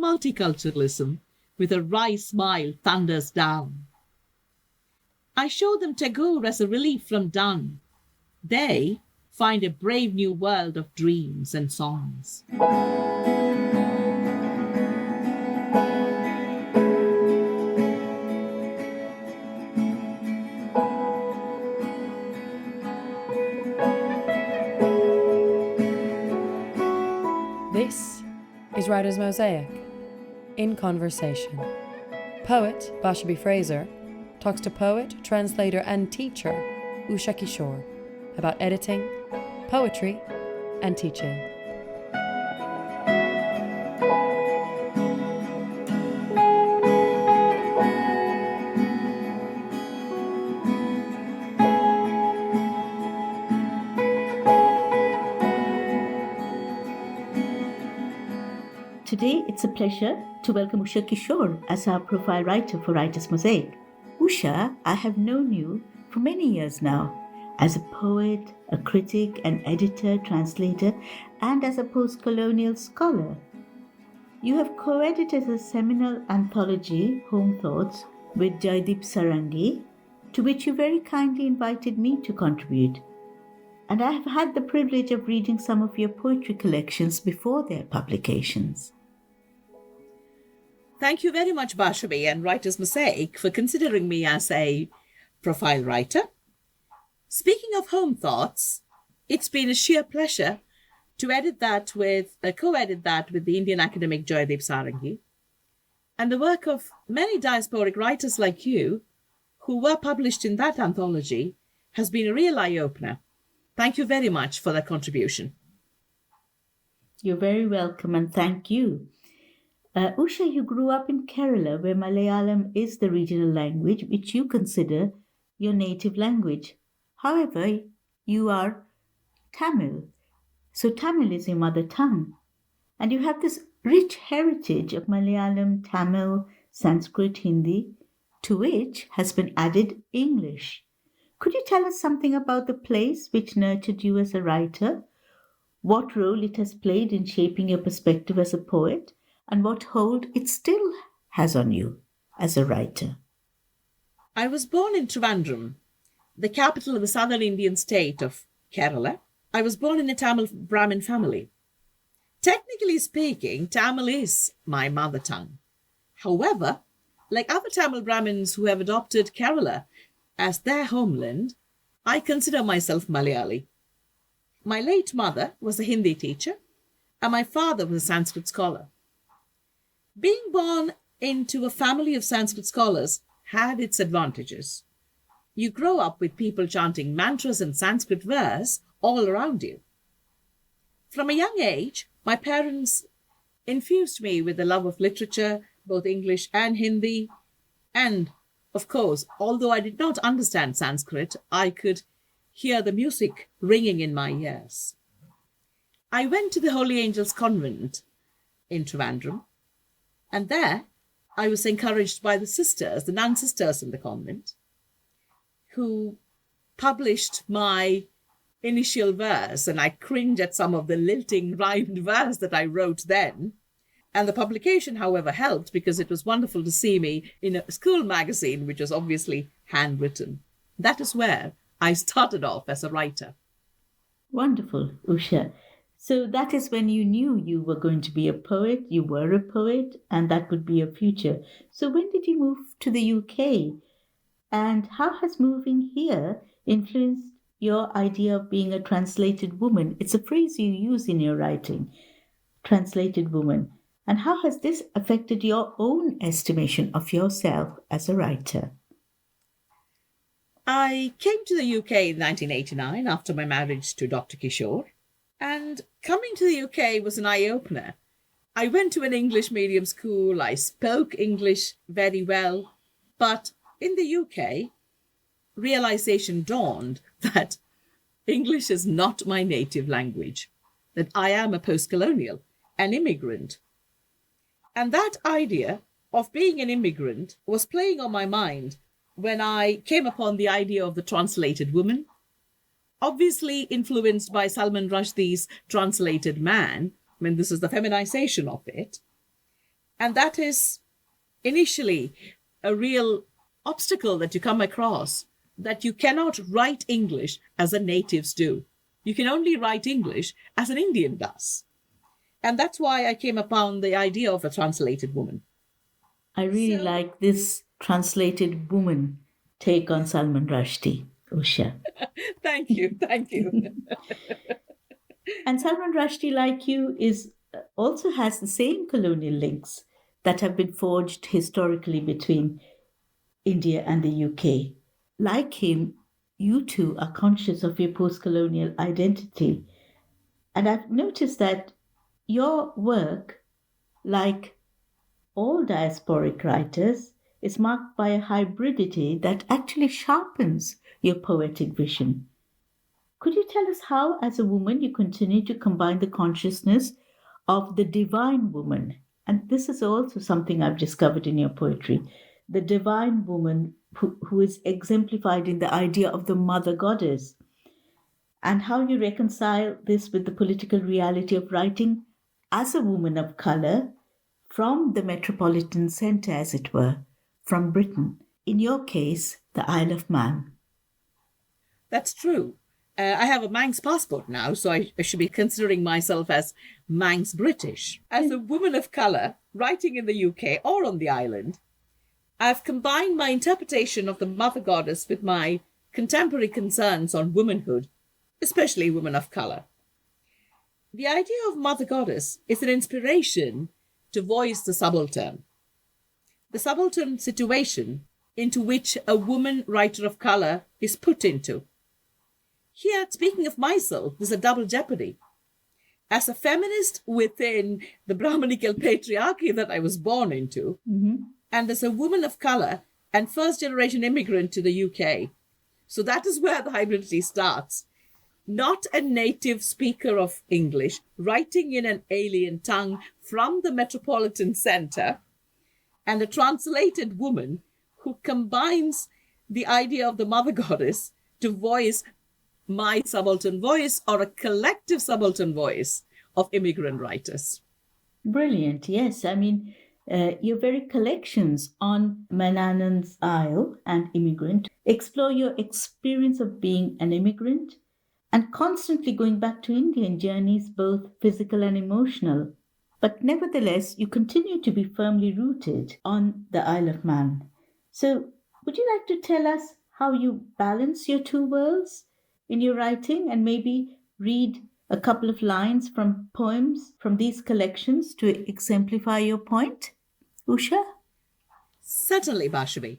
multiculturalism with a wry smile thunders down. I show them Tagore as a relief from Donne. They find a brave new world of dreams and songs. This is Writer's Mosaic, in conversation. Poet Bashabi Fraser talks to poet, translator and teacher Usha Kishore about editing, poetry and teaching. Today, it's a pleasure to welcome Usha Kishore as our profile writer for Writer's Mosaic. Usha, I have known you for many years now as a poet, a critic, an editor, translator, and as a post-colonial scholar. You have co-edited a seminal anthology, Home Thoughts, with Jaideep Sarangi, to which you very kindly invited me to contribute. And I have had the privilege of reading some of your poetry collections before their publications. Thank you very much, Bashabi and Writer's Mosaic, for considering me as a profile writer. Speaking of Home Thoughts, it's been a sheer pleasure to co-edit that with the Indian academic Jaideep Sarangi, and the work of many diasporic writers like you who were published in that anthology has been a real eye-opener. Thank you very much for that contribution. You're very welcome, and thank you. Usha, you grew up in Kerala, where Malayalam is the regional language, which you consider your native language. However, you are Tamil. So Tamil is your mother tongue. And you have this rich heritage of Malayalam, Tamil, Sanskrit, Hindi, to which has been added English. Could you tell us something about the place which nurtured you as a writer? What role it has played in shaping your perspective as a poet? And what hold it still has on you as a writer? I was born in Trivandrum, the capital of the southern Indian state of Kerala. I was born in a Tamil Brahmin family. Technically speaking, Tamil is my mother tongue. However, like other Tamil Brahmins who have adopted Kerala as their homeland, I consider myself Malayali. My late mother was a Hindi teacher, and my father was a Sanskrit scholar. Being born into a family of Sanskrit scholars had its advantages. You grow up with people chanting mantras and Sanskrit verse all around you. From a young age, my parents infused me with the love of literature, both English and Hindi, and, of course, although I did not understand Sanskrit, I could hear the music ringing in my ears. I went to the Holy Angels Convent in Trivandrum, and there I was encouraged by the sisters, the nun sisters in the convent, who published my initial verse, and I cringe at some of the lilting rhymed verse that I wrote then. And the publication, however, helped because it was wonderful to see me in a school magazine, which was obviously handwritten. That is where I started off as a writer. Wonderful, Usha. So that is when you knew you were going to be a poet, you were a poet, and that would be your future. So when did you move to the UK? And how has moving here influenced your idea of being a translated woman? It's a phrase you use in your writing, translated woman. And how has this affected your own estimation of yourself as a writer? I came to the UK in 1989 after my marriage to Dr. Kishore. And coming to the UK was an eye-opener. I went to an English medium school. I spoke English very well. But in the UK, realization dawned that English is not my native language, that I am a post-colonial, an immigrant. And that idea of being an immigrant was playing on my mind when I came upon the idea of the translated woman, obviously influenced by Salman Rushdie's Translated Man. I mean, this is the feminization of it. And that is initially a real obstacle that you come across, that you cannot write English as the natives do. You can only write English as an Indian does. And that's why I came upon the idea of a translated woman. I really like this translated woman take on Salman Rushdie, Usha. Thank you. And Salman Rushdie, like you, also has the same colonial links that have been forged historically between India and the UK. Like him, you too are conscious of your post-colonial identity. And I've noticed that your work, like all diasporic writers, is marked by a hybridity that actually sharpens your poetic vision. Could you tell us how, as a woman, you continue to combine the consciousness of the divine woman? And this is also something I've discovered in your poetry. The divine woman who is exemplified in the idea of the mother goddess, and how you reconcile this with the political reality of writing as a woman of color from the metropolitan centre, as it were, from Britain. In your case, the Isle of Man. That's true. I have a Manx passport now, so I should be considering myself as Manx British. As a woman of colour, writing in the UK or on the island, I've combined my interpretation of the mother goddess with my contemporary concerns on womanhood, especially women of colour. The idea of mother goddess is an inspiration to voice the subaltern situation into which a woman writer of colour is put into. Here, speaking of myself, there's a double jeopardy. As a feminist within the Brahmanical patriarchy that I was born into, and as a woman of colour and first-generation immigrant to the UK. So that is where the hybridity starts. Not a native speaker of English, writing in an alien tongue from the metropolitan centre, and a translated woman who combines the idea of the mother goddess to voice my subaltern voice, or a collective subaltern voice of immigrant writers. Brilliant, yes. I mean, your very collections on Manannan's Isle and Immigrant explore your experience of being an immigrant and constantly going back to India in journeys both physical and emotional. But nevertheless, you continue to be firmly rooted on the Isle of Man. So, would you like to tell us how you balance your two worlds in your writing, and maybe read a couple of lines from poems from these collections to exemplify your point, Usha? Certainly, Bashabi.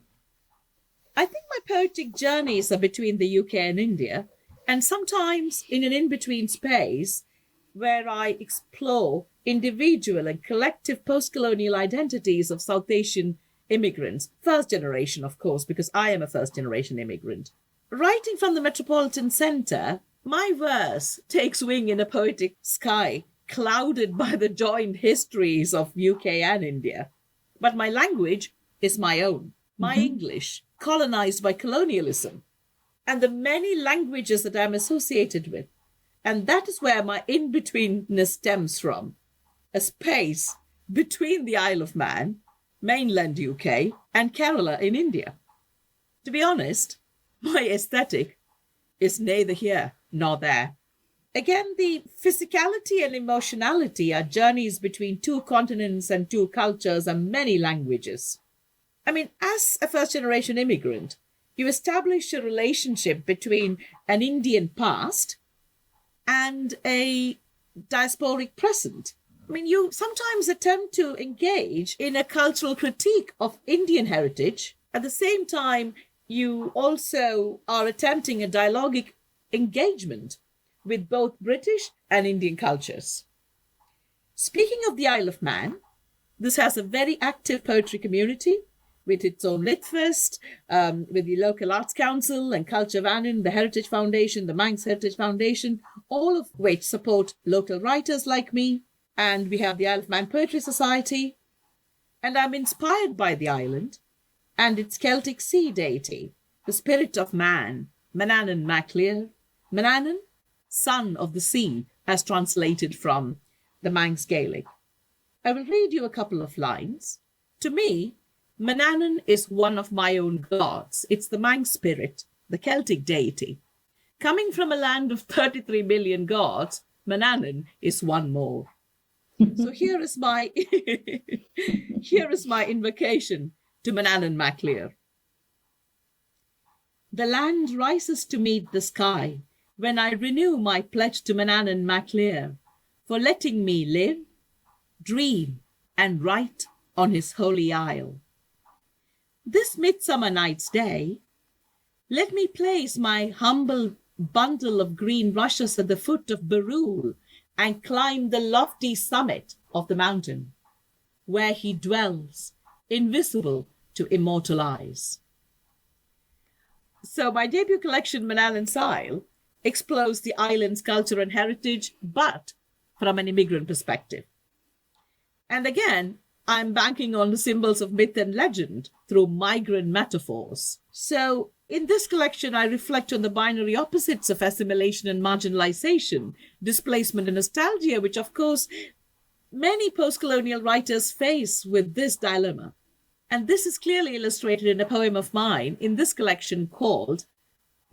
I think my poetic journeys are between the UK and India, and sometimes in an in-between space where I explore individual and collective post-colonial identities of South Asian immigrants, first generation, of course, because I am a first-generation immigrant. Writing from the metropolitan centre, my verse takes wing in a poetic sky, clouded by the joined histories of UK and India. But my language is my own, my English, colonised by colonialism, and the many languages that I'm associated with. And that is where my in-betweenness stems from, a space between the Isle of Man, mainland UK, and Kerala in India. To be honest, my aesthetic is neither here nor there. Again, the physicality and emotionality are journeys between two continents and two cultures and many languages. I mean, as a first-generation immigrant, you establish a relationship between an Indian past and a diasporic present. I mean, you sometimes attempt to engage in a cultural critique of Indian heritage. At the same time, you also are attempting a dialogic engagement with both British and Indian cultures. Speaking of the Isle of Man, this has a very active poetry community with its own Litfest, with the local Arts Council and Culture Vannin, the Heritage Foundation, the Manx Heritage Foundation, all of which support local writers like me. And we have the Isle of Man Poetry Society. And I'm inspired by the island and its Celtic sea deity, the spirit of man, Manannan Maclear. Manannan, son of the sea, as translated from the Manx Gaelic. I will read you a couple of lines. To me, Manannan is one of my own gods. It's the Mang spirit, the Celtic deity. Coming from a land of 33 million gods, Manannan is one more. So here is my invocation to Manannan MacLear. The land rises to meet the sky when I renew my pledge to Manannan MacLear for letting me live, dream, and write on his holy isle. This midsummer night's day, let me place my humble bundle of green rushes at the foot of Barul and climb the lofty summit of the mountain, where he dwells, invisible to immortal eyes. So my debut collection, Manannan's Isle, explores the island's culture and heritage, but from an immigrant perspective. And again, I'm banking on the symbols of myth and legend through migrant metaphors. So in this collection, I reflect on the binary opposites of assimilation and marginalization, displacement and nostalgia, which of course many post-colonial writers face with this dilemma. And this is clearly illustrated in a poem of mine in this collection called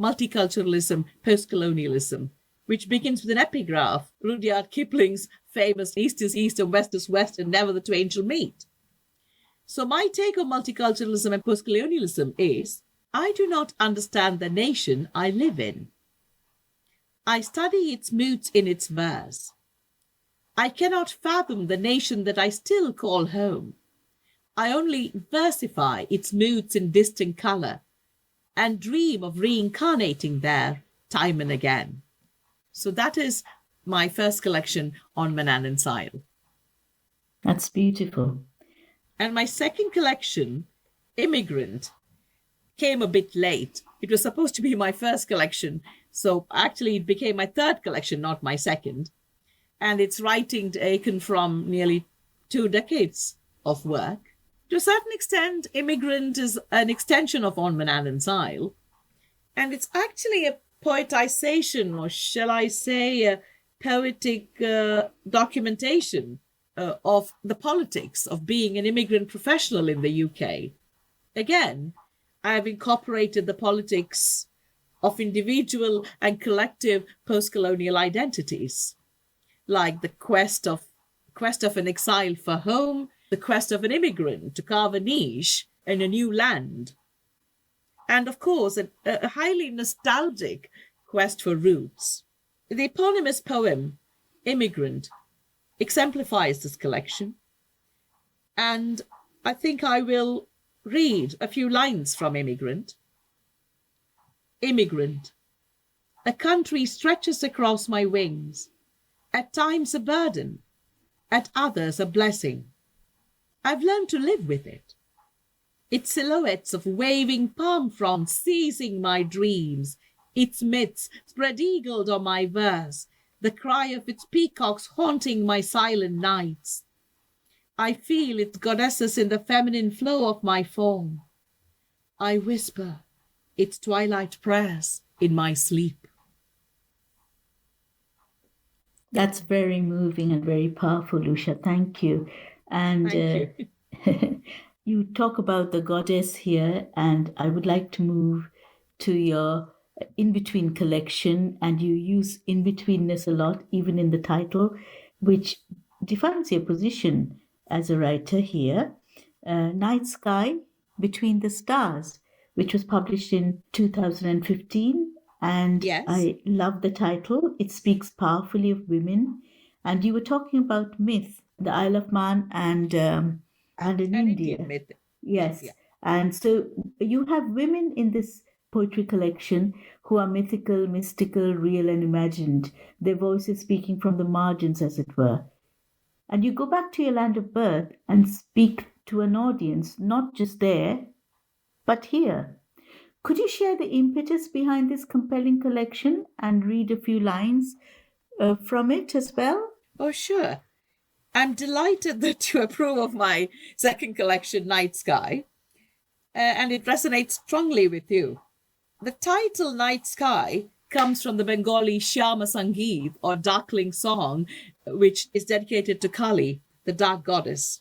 Multiculturalism, Post-Colonialism, which begins with an epigraph, Rudyard Kipling's famous East is East and West is West and never the twain shall meet. So my take on multiculturalism and post-colonialism is, I do not understand the nation I live in. I study its moods in its verse. I cannot fathom the nation that I still call home. I only versify its moods in distant colour and dream of reincarnating there time and again. So that is my first collection on Manannan's Isle. That's beautiful. And my second collection, Immigrant, came a bit late. It was supposed to be my first collection, so actually it became my third collection, not my second. And it's writing taken from nearly 2 decades of work. To a certain extent, Immigrant is an extension of On Manannan's Isle, and it's actually a poetization, or shall I say, a poetic documentation of the politics of being an immigrant professional in the UK. Again, I have incorporated the politics of individual and collective post-colonial identities, like the quest of an exile for home, the quest of an immigrant to carve a niche in a new land, and of course a highly nostalgic quest for roots. The eponymous poem, Immigrant, exemplifies this collection, and I think I will read a few lines from Immigrant. Immigrant. A country stretches across my wings, at times a burden, at others a blessing. I've learned to live with it. Its silhouettes of waving palm fronds seizing my dreams, its myths spread-eagled on my verse, the cry of its peacocks haunting my silent nights. I feel its goddesses in the feminine flow of my form. I whisper its twilight prayers in my sleep. That's very moving and very powerful, Usha. Thank you. And Thank you. you talk about the goddess here, and I would like to move to your in-between collection, and you use in-betweenness a lot, even in the title, which defines your position as a writer here. Night Sky, Between the Stars, which was published in 2015. And Yes. I love the title. It speaks powerfully of women. And you were talking about myth, the Isle of Man and in India. Indian myth. Yes. Yeah. And so you have women in this poetry collection who are mythical, mystical, real, and imagined, their voices speaking from the margins, as it were. And you go back to your land of birth and speak to an audience, not just there, but here. Could you share the impetus behind this compelling collection and read a few lines from it as well? Oh, sure. I'm delighted that you approve of my second collection, Night Sky, and it resonates strongly with you. The title Night Sky comes from the Bengali Shyama Sangeet, or Darkling Song, which is dedicated to Kali, the dark goddess.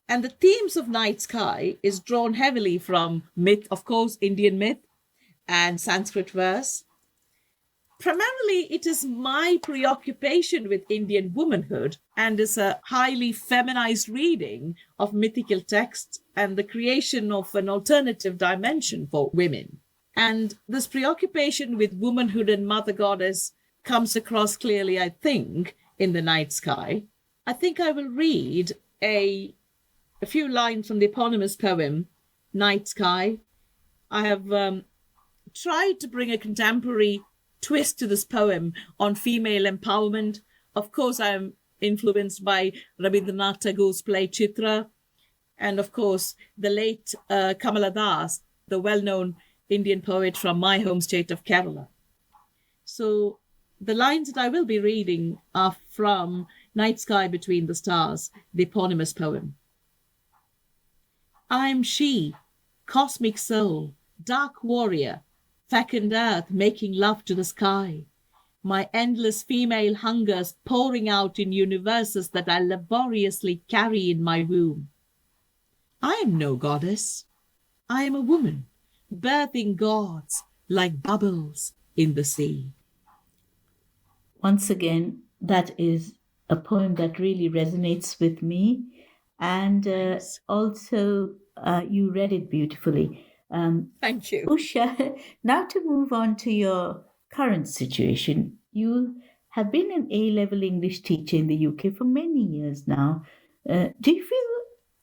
And the themes of night sky is drawn heavily from myth, of course, Indian myth and Sanskrit verse. Primarily, it is my preoccupation with Indian womanhood and is a highly feminized reading of mythical texts and the creation of an alternative dimension for women. And this preoccupation with womanhood and mother goddess comes across clearly, I think, in the night sky. I think I will read a few lines from the eponymous poem, Night Sky. I have tried to bring a contemporary twist to this poem on female empowerment. Of course, I am influenced by Rabindranath Tagore's play Chitra, and of course, the late Kamala Das, the well-known Indian poet from my home state of Kerala. So the lines that I will be reading are from Night Sky Between the Stars, the eponymous poem. I'm she, cosmic soul, dark warrior, fecund earth making love to the sky. My endless female hungers pouring out in universes that I laboriously carry in my womb. I am no goddess. I am a woman, birthing gods like bubbles in the sea. Once again, that is a poem that really resonates with me. And also, you read it beautifully. Thank you. Usha, now to move on to your current situation. You have been an A-level English teacher in the UK for many years now. Do you feel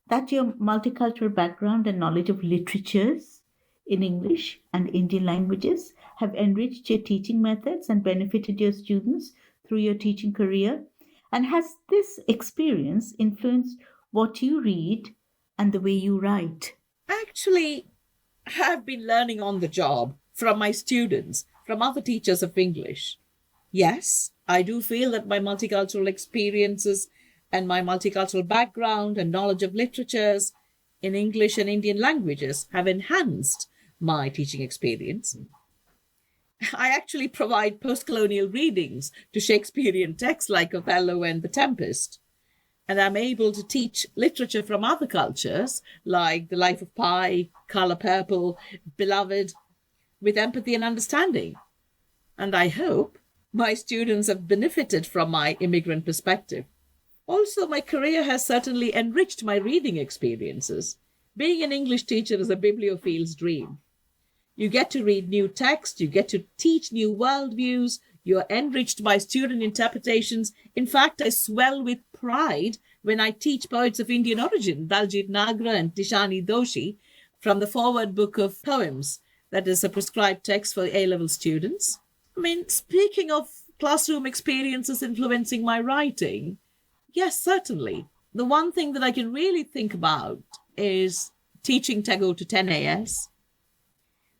that your multicultural background and knowledge of literatures in English and Indian languages have enriched your teaching methods and benefited your students through your teaching career? And has this experience influenced what you read and the way you write? Actually, I have been learning on the job from my students, from other teachers of English. Yes, I do feel that my multicultural experiences and my multicultural background and knowledge of literatures in English and Indian languages have enhanced my teaching experience. I actually provide post-colonial readings to Shakespearean texts like Othello and The Tempest. And I'm able to teach literature from other cultures like The Life of Pi, Colour Purple, Beloved, with empathy and understanding. And I hope my students have benefited from my immigrant perspective. Also, my career has certainly enriched my reading experiences. Being an English teacher is a bibliophile's dream. You get to read new text, you get to teach new worldviews, you're enriched by student interpretations. In fact, I swell with pride when I teach poets of Indian origin, Daljit Nagra and Tishani Doshi, from the forward book of poems, that is a prescribed text for A-level students. I mean, speaking of classroom experiences influencing my writing, yes, certainly. The one thing that I can really think about is teaching Tagore to 10 AS.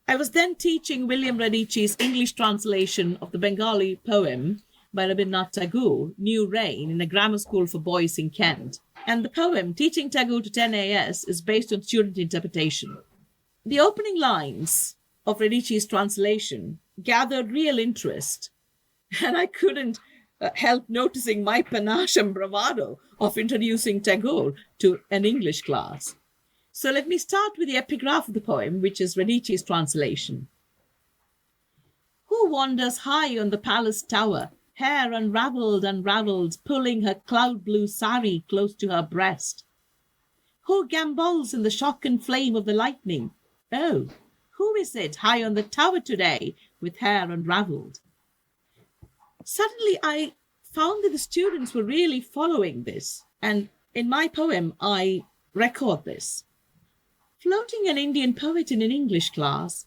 I was then teaching William Radici's English translation of the Bengali poem by Rabindranath Tagore, New Rain, in a grammar school for boys in Kent. And the poem, Teaching Tagore to 10 AS, is based on student interpretation. The opening lines of Radici's translation gathered real interest, and I couldn't help noticing my panache and bravado of introducing Tagore to an English class. So let me start with the epigraph of the poem, which is Radici's translation. Who wanders high on the palace tower, hair unravelled, pulling her cloud-blue sari close to her breast? Who gambols in the shock and flame of the lightning? Oh, who is it high on the tower today, with hair unravelled? Suddenly I found that the students were really following this, and in my poem I record this. Floating an Indian poet in an English class,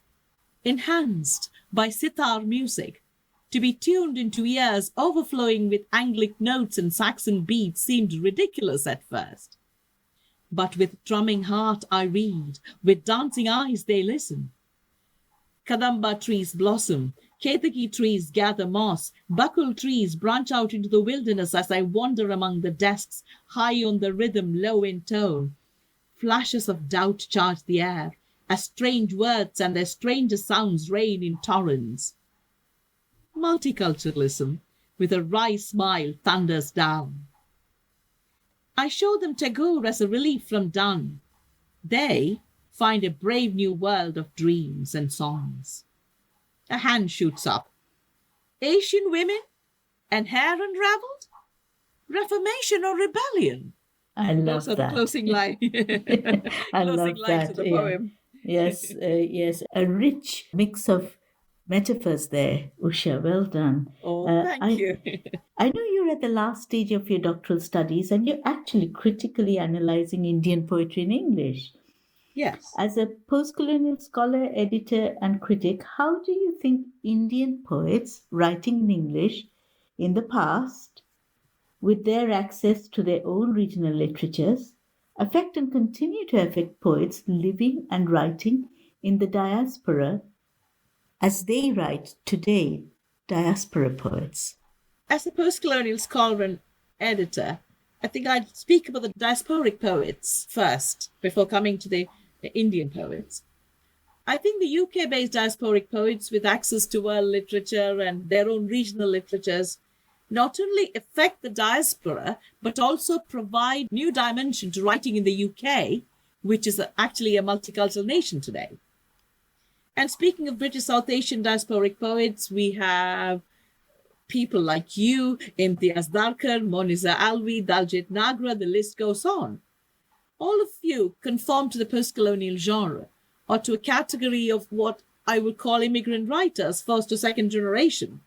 enhanced by sitar music, to be tuned into ears overflowing with Anglic notes and Saxon beats seemed ridiculous at first. But with drumming heart I read, with dancing eyes they listen. Kadamba trees blossom, Ketaki trees gather moss, Bakul trees branch out into the wilderness as I wander among the desks, high on the rhythm, low in tone. Flashes of doubt charge the air, as strange words and their stranger sounds rain in torrents. Multiculturalism, with a wry smile, thunders down. I show them Tagore as a relief from done. They find a brave new world of dreams and songs. A hand shoots up. Asian women and hair unraveled? Reformation or rebellion? I love Those are the that. closing line. I Closing love lines that. of the Yeah. poem. Yes, yes, a rich mix of metaphors there, Usha. Well done. Oh, thank I you. I know you're at the last stage of your doctoral studies and you're actually critically analyzing Indian poetry in English. Yes. As a post-colonial scholar, editor, and critic, how do you think Indian poets writing in English in the past, with their access to their own regional literatures, affect and continue to affect poets living and writing in the diaspora as they write today, diaspora poets? As a post-colonial scholar and editor, I think I'd speak about the diasporic poets first before coming to the Indian poets. I think the UK-based diasporic poets with access to world literature and their own regional literatures not only affect the diaspora, but also provide new dimension to writing in the UK, which is actually a multicultural nation today. And speaking of British South Asian diasporic poets, we have people like you, Imtiaz Darkar, Moniza Alvi, Daljit Nagra, the list goes on. All of you conform to the post-colonial genre, or to a category of what I would call immigrant writers, first or second generation.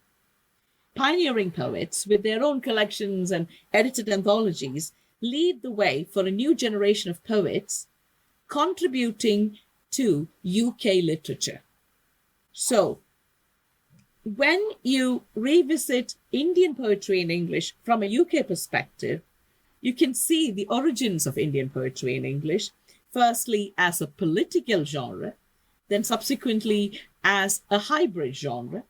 Pioneering poets with their own collections and edited anthologies lead the way for a new generation of poets contributing to UK literature. So, when you revisit Indian poetry in English from a UK perspective, you can see the origins of Indian poetry in English, firstly as a political genre, then subsequently as a hybrid genre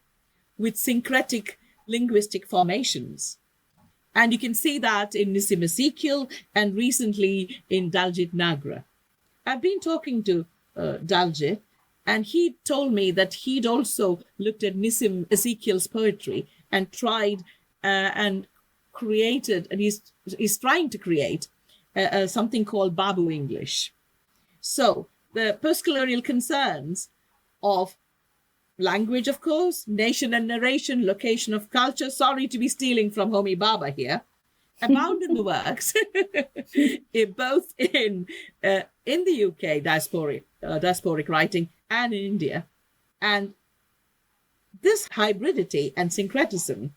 with syncretic linguistic formations. And you can see that in Nissim Ezekiel and recently in Daljit Nagra. I've been talking to Daljit, and he told me that he'd also looked at Nissim Ezekiel's poetry and tried and created, and he's trying to create something called Babu English. So the post-colonial concerns of language, of course, nation and narration, location of culture, sorry to be stealing from Homi Bhabha here, abound in the works, both in the UK diasporic writing and in India. And this hybridity and syncretism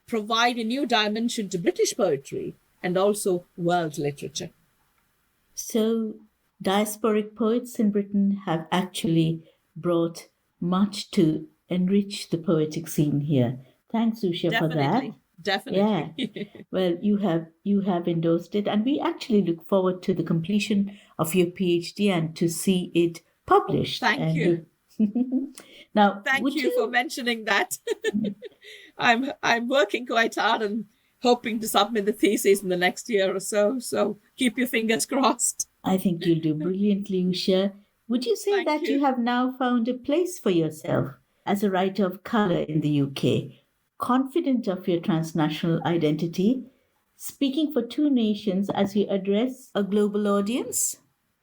provide a new dimension to British poetry and also world literature. So, diasporic poets in Britain have actually brought much to enrich the poetic scene here. Thanks, Usha, for that. Definitely. Yeah. Well, you have endorsed it, and we actually look forward to the completion of your PhD and to see it published. Thank you. Now, thank you for mentioning that. I'm working quite hard and hoping to submit the thesis in the next year or so. So keep your fingers crossed. I think you'll do brilliantly, Usha. Would you say that you have now found a place for yourself as a writer of colour in the UK, confident of your transnational identity, speaking for two nations as you address a global audience?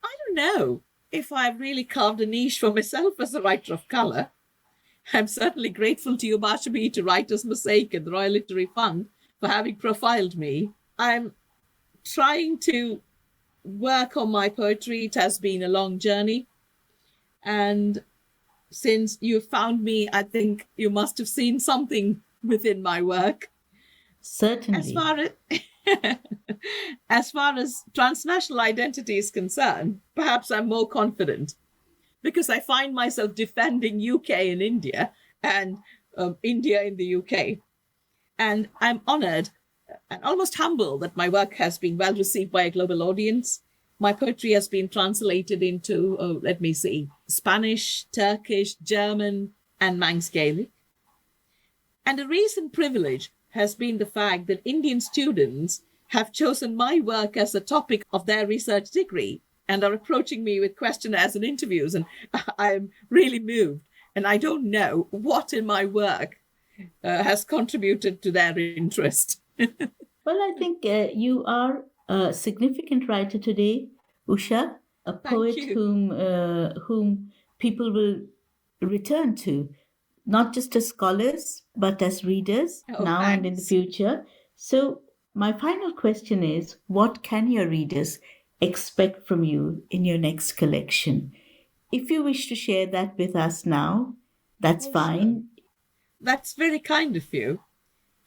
I don't know if I've really carved a niche for myself as a writer of colour. I'm certainly grateful to you, Bashabi, to Writers' Mosaic and the Royal Literary Fund for having profiled me. I'm trying to work on my poetry. It has been a long journey. And since you found me, I think you must have seen something within my work. Certainly. As far as transnational identity is concerned, perhaps I'm more confident because I find myself defending UK in India and India in the UK. And I'm honoured and almost humbled that my work has been well received by a global audience. My poetry has been translated into, Spanish, Turkish, German, and Manx Gaelic. And a recent privilege has been the fact that Indian students have chosen my work as a topic of their research degree and are approaching me with questionnaires and interviews. And I'm really moved. And I don't know what in my work has contributed to their interest. Well, I think you are a significant writer today, Usha, a poet you. whom people will return to, not just as scholars, but as readers Oh, now and in the thanks. future. So, my final question is, what can your readers expect from you in your next collection? If you wish to share that with us now, that's Oh, sure. fine. That's very kind of you.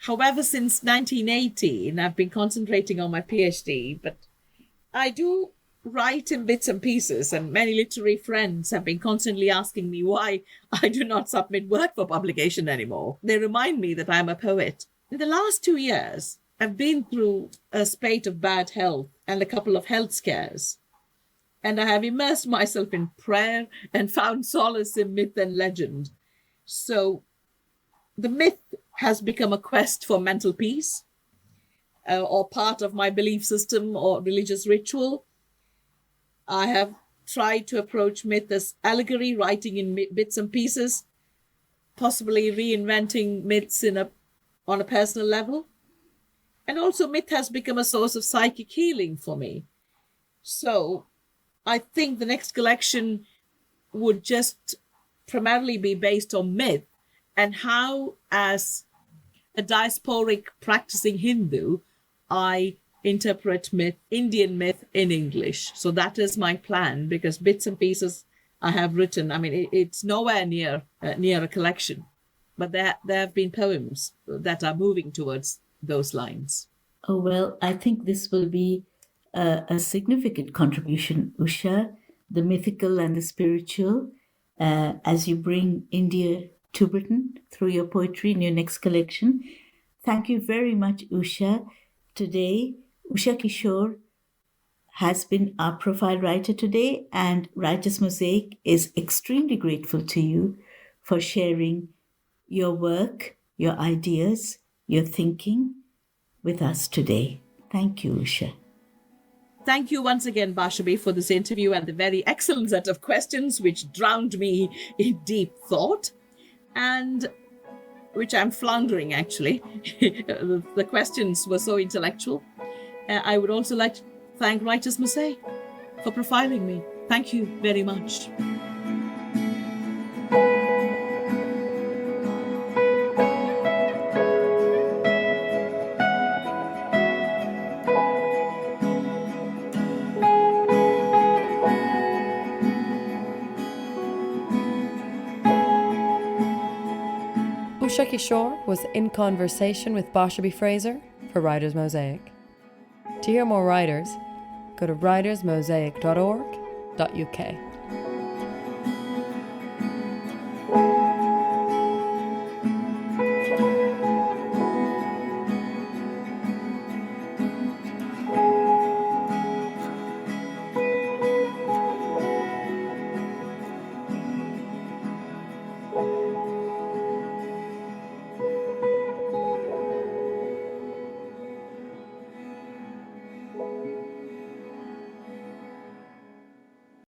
However, since 1918, I've been concentrating on my PhD, but I do write in bits and pieces, and many literary friends have been constantly asking me why I do not submit work for publication anymore. They remind me that I'm a poet. In the last 2 years, I've been through a spate of bad health and a couple of health scares, and I have immersed myself in prayer and found solace in myth and legend. So the myth has become a quest for mental peace, or part of my belief system or religious ritual. I have tried to approach myth as allegory, writing in bits and pieces, possibly reinventing myths on a personal level. And also, myth has become a source of psychic healing for me. So I think the next collection would just primarily be based on myth and how, as a diasporic practicing Hindu, I interpret myth, Indian myth in English. So that is my plan, because bits and pieces I have written. I mean, it's nowhere near a collection, but there have been poems that are moving towards those lines. Oh, well, I think this will be a significant contribution, Usha, the mythical and the spiritual, as you bring India to Britain through your poetry in your next collection. Thank you very much, Usha. Today, Usha Kishore has been our profile writer today, and Writer's Mosaic is extremely grateful to you for sharing your work, your ideas, your thinking with us today. Thank you, Usha. Thank you once again, Bashabi, for this interview and the very excellent set of questions which drowned me in deep thought, and which I'm floundering actually. The questions were so intellectual. I would also like to thank Writers Mosaic for profiling me. Thank you very much. Usha Kishore was in conversation with Bashabi Fraser for Writer's Mosaic. To hear more writers, go to writersmosaic.org.uk.